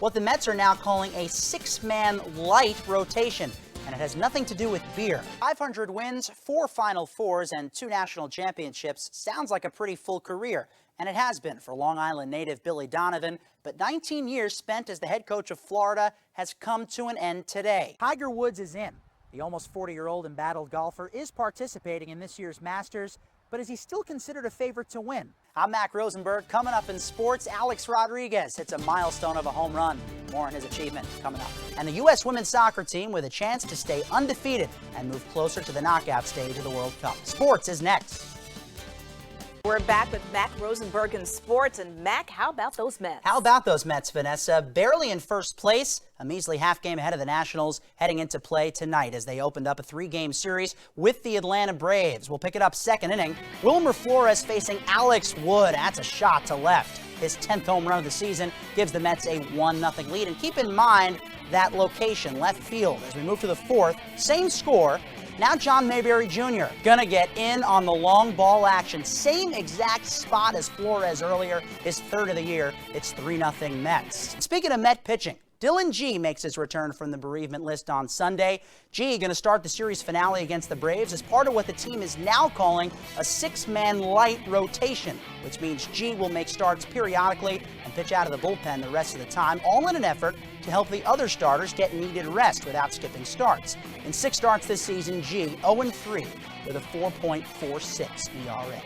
what the Mets are now calling a six-man light rotation. And it has nothing to do with beer. 500 wins, 4 Final Fours, and 2 national championships sounds like a pretty full career. And it has been for Long Island native Billy Donovan, but 19 years spent as the head coach of Florida has come to an end today. Tiger Woods is in. The almost 40-year-old embattled golfer is participating in this year's Masters, but is he still considered a favorite to win? I'm Mack Rosenberg. Coming up in sports, Alex Rodriguez hits a milestone of a home run. More on his achievement coming up. And the U.S. women's soccer team with a chance to stay undefeated and move closer to the knockout stage of the World Cup. Sports is next. We're back with Mack Rosenberg in sports. And Mack, how about those Mets? How about those Mets, Vanessa? Barely in first place, a measly half game ahead of the Nationals heading into play tonight as they opened up a 3-game series with the Atlanta Braves. We'll pick it up second inning. Wilmer Flores facing Alex Wood. That's a shot to left. His 10th home run of the season gives the Mets a 1-0 lead. And keep in mind that location, left field, as we move to the fourth. Same score. Now John Mayberry Jr. gonna get in on the long ball action. Same exact spot as Flores earlier, his third of the year. It's 3-0 Mets. Speaking of Met pitching, Dylan G makes his return from the bereavement list on Sunday. G going to start the series finale against the Braves as part of what the team is now calling a 6-man light rotation, which means G will make starts periodically and pitch out of the bullpen the rest of the time, all in an effort to help the other starters get needed rest without skipping starts. In 6 starts this season, G 0-3 with a 4.46 ERA.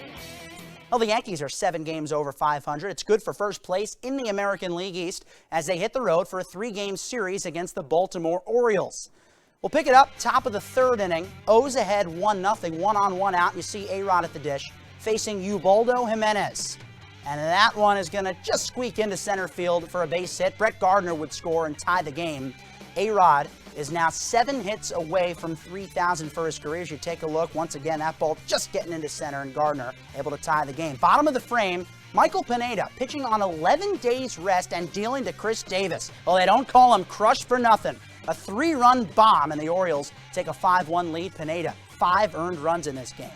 Well, the Yankees are 7 games over 500. It's good for first place in the American League East as they hit the road for a 3-game series against the Baltimore Orioles. We'll pick it up top of the third inning. O's ahead 1-0, 1-on-1 out. You see A-Rod at the dish facing Ubaldo Jimenez. And that one is going to just squeak into center field for a base hit. Brett Gardner would score and tie the game. A-Rod is now 7 hits away from 3,000 for his career. As you take a look, once again, that ball just getting into center, and Gardner able to tie the game. Bottom of the frame, Michael Pineda pitching on 11 days rest and dealing to Chris Davis. Well, they don't call him crushed for nothing. A 3-run bomb, and the Orioles take a 5-1 lead. Pineda, 5 earned runs in this game.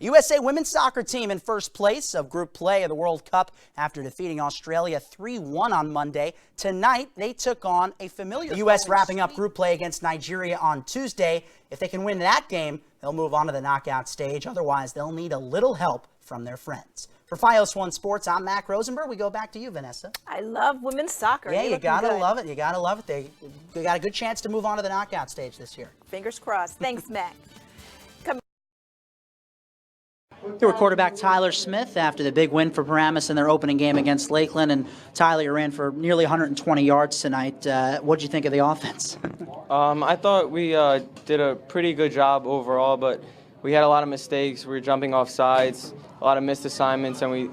USA women's soccer team in first place of group play of the World Cup after defeating Australia 3-1 on Monday. Tonight, they took on a familiar U.S. wrapping up group play against Nigeria on Tuesday. If they can win that game, they'll move on to the knockout stage. Otherwise, they'll need a little help from their friends. For Fios One Sports, I'm Mack Rosenberg. We go back to you, Vanessa. I love women's soccer. Yeah, you gotta love it. You gotta love it. They got a good chance to move on to the knockout stage this year. Fingers crossed. Thanks, Mack. Here with quarterback Tyler Smith after the big win for Paramus in their opening game against Lakeland. And Tyler, you ran for nearly 120 yards tonight. What did you think of the offense? I thought we did a pretty good job overall, but we had a lot of mistakes. We were jumping off sides, a lot of missed assignments, and we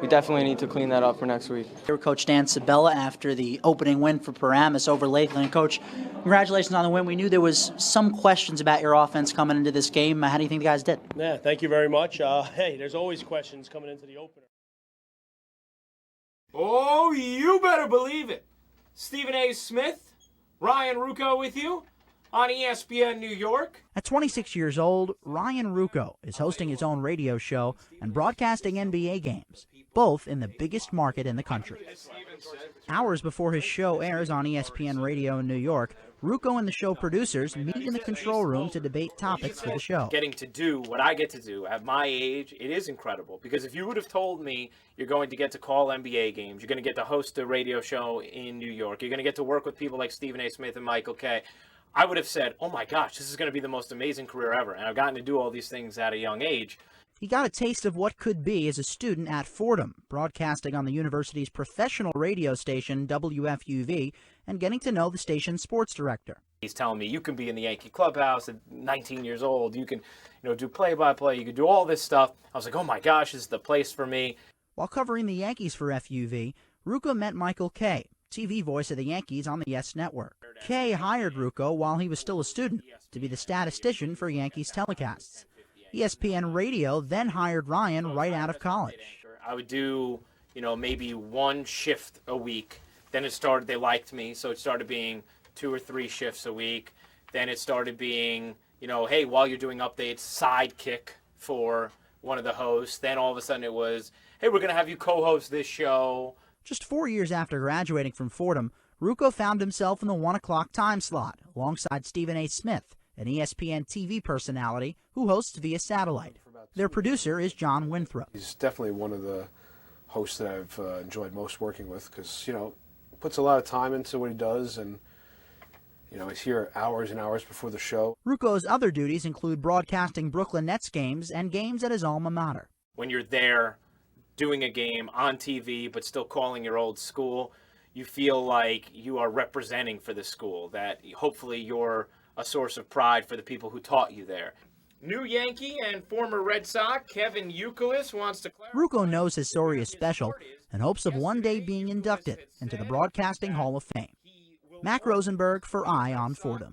definitely need to clean that up for next week. Here with Coach Dan Sabella after the opening win for Paramus over Lakeland. Coach, congratulations on the win. We knew there was some questions about your offense coming into this game. How do you think the guys did? Yeah, thank you very much. Hey, there's always questions coming into the opener. Oh, you better believe it. Stephen A. Smith, Ryan Rucco with you on ESPN New York. At 26 years old, Ryan Rucco is hosting his own radio show and broadcasting NBA games, both in the biggest market in the country. Hours before his show airs on ESPN Radio in New York, Rucco and the show producers meet in the control room to debate topics for the show. Getting to do what I get to do at my age, it is incredible. Because if you would have told me you're going to get to call NBA games, you're going to get to host a radio show in New York, you're going to get to work with people like Stephen A. Smith and Michael Kay, I would have said, oh my gosh, this is going to be the most amazing career ever. And I've gotten to do all these things at a young age. He got a taste of what could be as a student at Fordham, broadcasting on the university's professional radio station, WFUV, and getting to know the station's sports director. He's telling me, you can be in the Yankee clubhouse at 19 years old. You can, do play-by-play. You can do all this stuff. I was like, oh my gosh, this is the place for me. While covering the Yankees for FUV, Rucco met Michael Kay, TV voice of the Yankees on the Yes Network. Kay hired Rucco while he was still a student to be the statistician for Yankees telecasts. ESPN Radio then hired Ryan right out of college. I would do, maybe 1 shift a week. Then they liked me, so it started being 2 or 3 shifts a week. Then it started being, hey, while you're doing updates, sidekick for one of the hosts. Then all of a sudden it was, hey, we're going to have you co-host this show. Just 4 years after graduating from Fordham, Ruocco found himself in the 1 o'clock time slot alongside Stephen A. Smith, an ESPN TV personality who hosts via satellite. Their producer is John Winthrop. He's definitely one of the hosts that I've enjoyed most working with because, puts a lot of time into what he does, and he's here hours and hours before the show. Ruocco's other duties include broadcasting Brooklyn Nets games and games at his alma mater. When you're there doing a game on TV but still calling your old school, you feel like you are representing for the school, that hopefully you're a source of pride for the people who taught you there. New Yankee and former Red Sox Kevin Youkilis wants to clarify. Ruocco knows his story is special and hopes of one day being inducted into the Broadcasting Hall of Fame. Mack Rosenberg for Eye on Fordham.